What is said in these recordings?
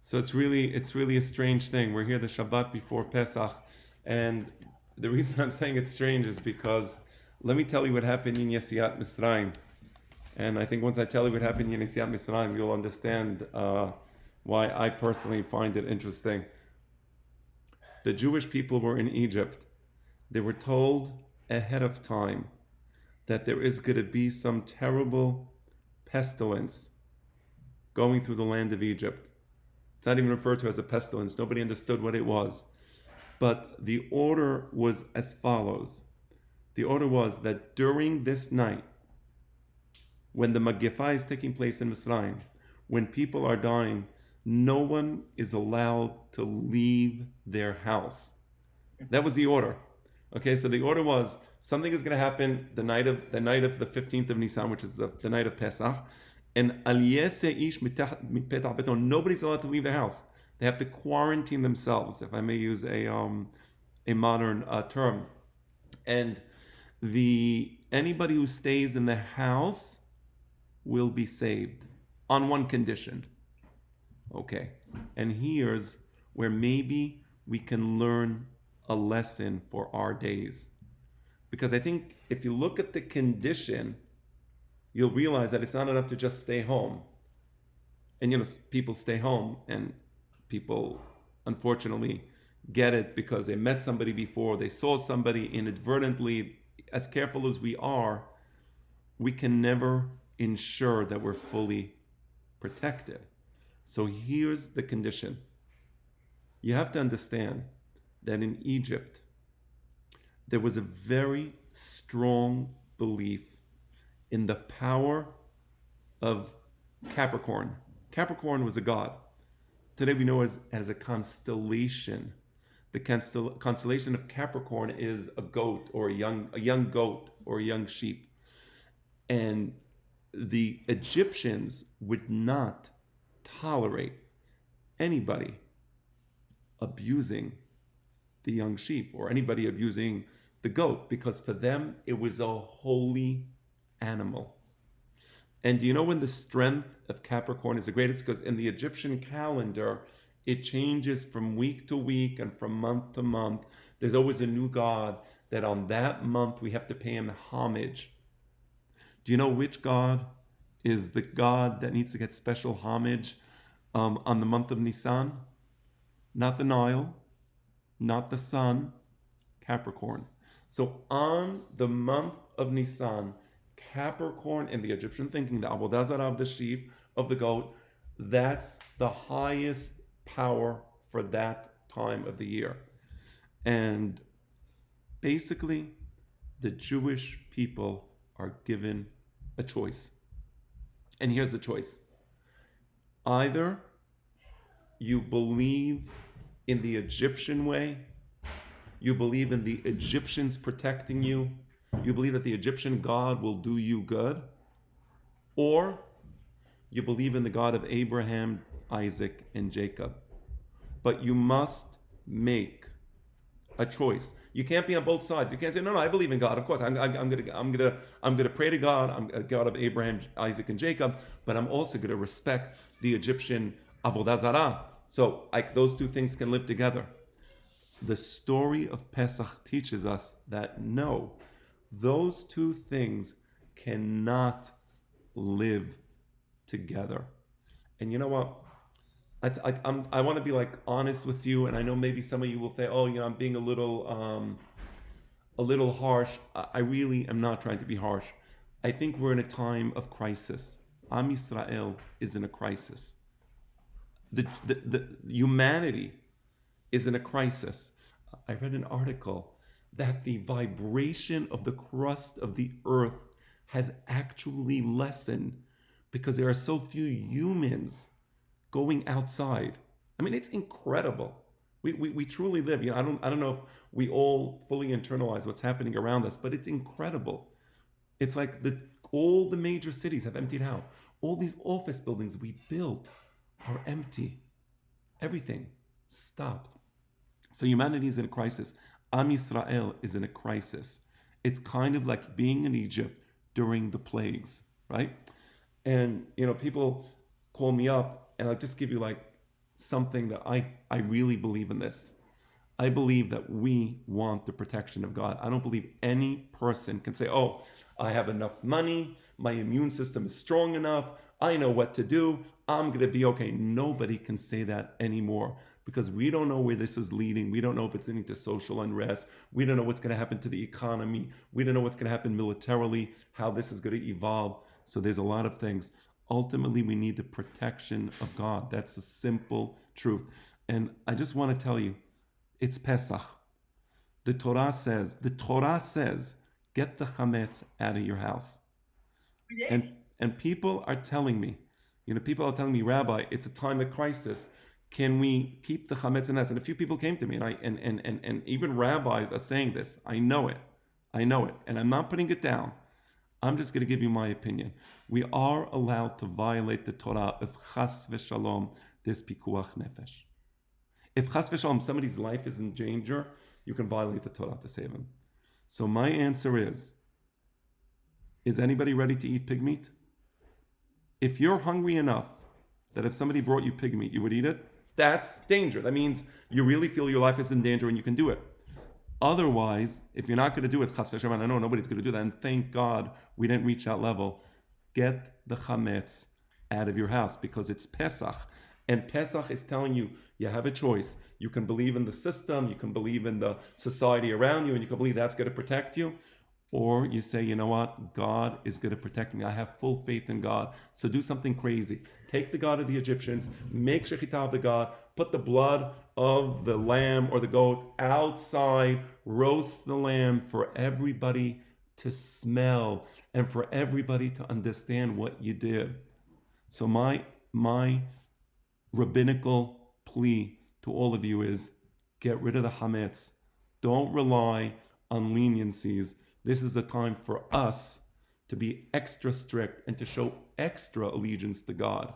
So it's really a strange thing. We're here the Shabbat before Pesach, and the reason I'm saying it's strange is because let me tell you what happened in Yesiat Mitzrayim. And I think once I tell you what happened in Yesiat Mitzrayim, you'll understand why I personally find it interesting. The Jewish people were in Egypt. They were told ahead of time that there is going to be some terrible pestilence going through the land of Egypt. It's not even referred to as a pestilence. Nobody understood what it was. But the order was as follows. The order was that during this night, when the Magifah is taking place in Mitzrayim, when people are dying, no one is allowed to leave their house. That was the order. Okay, so the order was something is going to happen the night of the 15th of Nissan, which is the night of Pesach, and nobody's allowed to leave their house. They have to quarantine themselves, if I may use a modern term. And anybody who stays in the house will be saved on one condition. Okay, and here's where maybe we can learn a lesson for our days. Because I think if you look at the condition, you'll realize that it's not enough to just stay home. And people stay home, and people unfortunately get it because they met somebody before, they saw somebody inadvertently. As careful as we are, we can never ensure that we're fully protected. So here's the condition. You have to understand that in Egypt, there was a very strong belief in the power of Capricorn. Capricorn was a god. Today we know as a constellation. The constellation of Capricorn is a goat or a young goat or a young sheep. And the Egyptians would not tolerate anybody abusing the young sheep or anybody abusing the goat, because for them it was a holy animal. And do you know when the strength of Capricorn is the greatest? Because in the Egyptian calendar, it changes from week to week and from month to month. There's always a new god that on that month we have to pay him homage. Do you know which god is the god that needs to get special homage on the month of Nissan? Not the Nile, not the sun, Capricorn. So on the month of Nissan, Capricorn in the Egyptian thinking, the Avodah Zarah of the sheep, of the goat, that's the highest power for that time of the year. And basically, the Jewish people are given a choice. And here's the choice. Either you believe in the Egyptian way, you believe in the Egyptians protecting you, you believe that the Egyptian God will do you good, or you believe in the God of Abraham, Isaac, and Jacob. But you must make a choice. You can't be on both sides. You can't say, no, I believe in God. Of course, I'm gonna pray to God. I'm a God of Abraham, Isaac, and Jacob. But I'm also gonna respect the Egyptian Avodah Zarah. So those two things can live together. The story of Pesach teaches us that no, those two things cannot live together. And you know what? I want to be honest with you, and I know maybe some of you will say, "Oh, I'm being a little harsh." I really am not trying to be harsh. I think we're in a time of crisis. Am Yisrael is in a crisis. The humanity is in a crisis. I read an article that the vibration of the crust of the earth has actually lessened because there are so few humans going outside. I mean, it's incredible. We truly live. I don't know if we all fully internalize what's happening around us, but it's incredible. It's like all the major cities have emptied out. All these office buildings we built are empty. Everything stopped. So humanity is in a crisis. Am Yisrael is in a crisis. It's kind of like being in Egypt during the plagues, right? And people call me up, and I'll just give you something that I really believe in this. I believe that we want the protection of God. I don't believe any person can say, oh, I have enough money, my immune system is strong enough, I know what to do, I'm going to be okay. Nobody can say that anymore because we don't know where this is leading. We don't know if it's leading to social unrest. We don't know what's going to happen to the economy. We don't know what's going to happen militarily, how this is going to evolve. So there's a lot of things. Ultimately, we need the protection of God. That's the simple truth. And I just want to tell you, it's Pesach. The Torah says, get the chametz out of your house. And people are telling me, Rabbi, it's a time of crisis. Can we keep the chametz in the house? And a few people came to me, and even rabbis are saying this. I know it, and I'm not putting it down. I'm just going to give you my opinion. We are allowed to violate the Torah if chas v'shalom there's pikuach nefesh. If chas v'shalom somebody's life is in danger, you can violate the Torah to save him. So my answer is anybody ready to eat pig meat? If you're hungry enough that if somebody brought you pig meat, you would eat it, that's danger. That means you really feel your life is in danger and you can do it. Otherwise, if you're not going to do it, chas v'shalom, I know nobody's going to do that, and thank God we didn't reach that level, get the chametz out of your house because it's Pesach. And Pesach is telling you, you have a choice. You can believe in the system, you can believe in the society around you, and you can believe that's going to protect you. Or you say, you know what, God is going to protect me. I have full faith in God. So do something crazy. Take the God of the Egyptians, make shechitah of the God, put the blood of the lamb or the goat outside, roast the lamb for everybody to smell and for everybody to understand what you did. So my rabbinical plea to all of you is get rid of the hametz. Don't rely on leniencies. This is a time for us to be extra strict and to show extra allegiance to God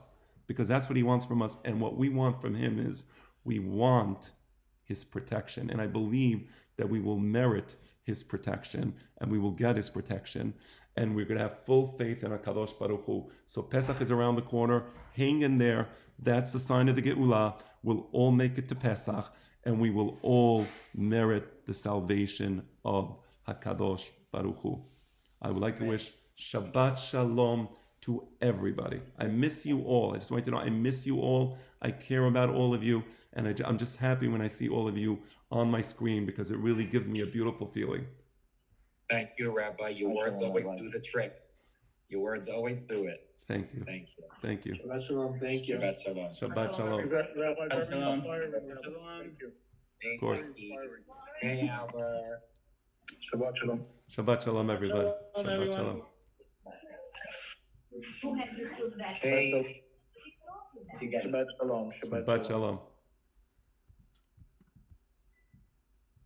because that's what he wants from us. And what we want from him is we want his protection. And I believe that we will merit his protection and we will get his protection. And we're going to have full faith in HaKadosh Baruch Hu. So Pesach is around the corner. Hang in there. That's the sign of the Geula. We'll all make it to Pesach and we will all merit the salvation of HaKadosh Baruch Hu. I would like to wish Shabbat Shalom to everybody. I miss you all. I just want you to know I miss you all. I care about all of you. And I'm just happy when I see all of you on my screen because it really gives me a beautiful feeling. Thank you, Rabbi. Your words always do the trick. Your words always do it. Thank you. Thank you. Thank you. Shabbat shalom. Thank you. Shabbat shalom. Shabbat Shalom. Rabbi, Shalom. Thank you. Of course. Hey, Albert. Shabbat shalom. Shabbat Shalom, everybody. Shalom, Shabbat everyone. Shalom. Hey. Shabbat shalom. Shabbat Shalom.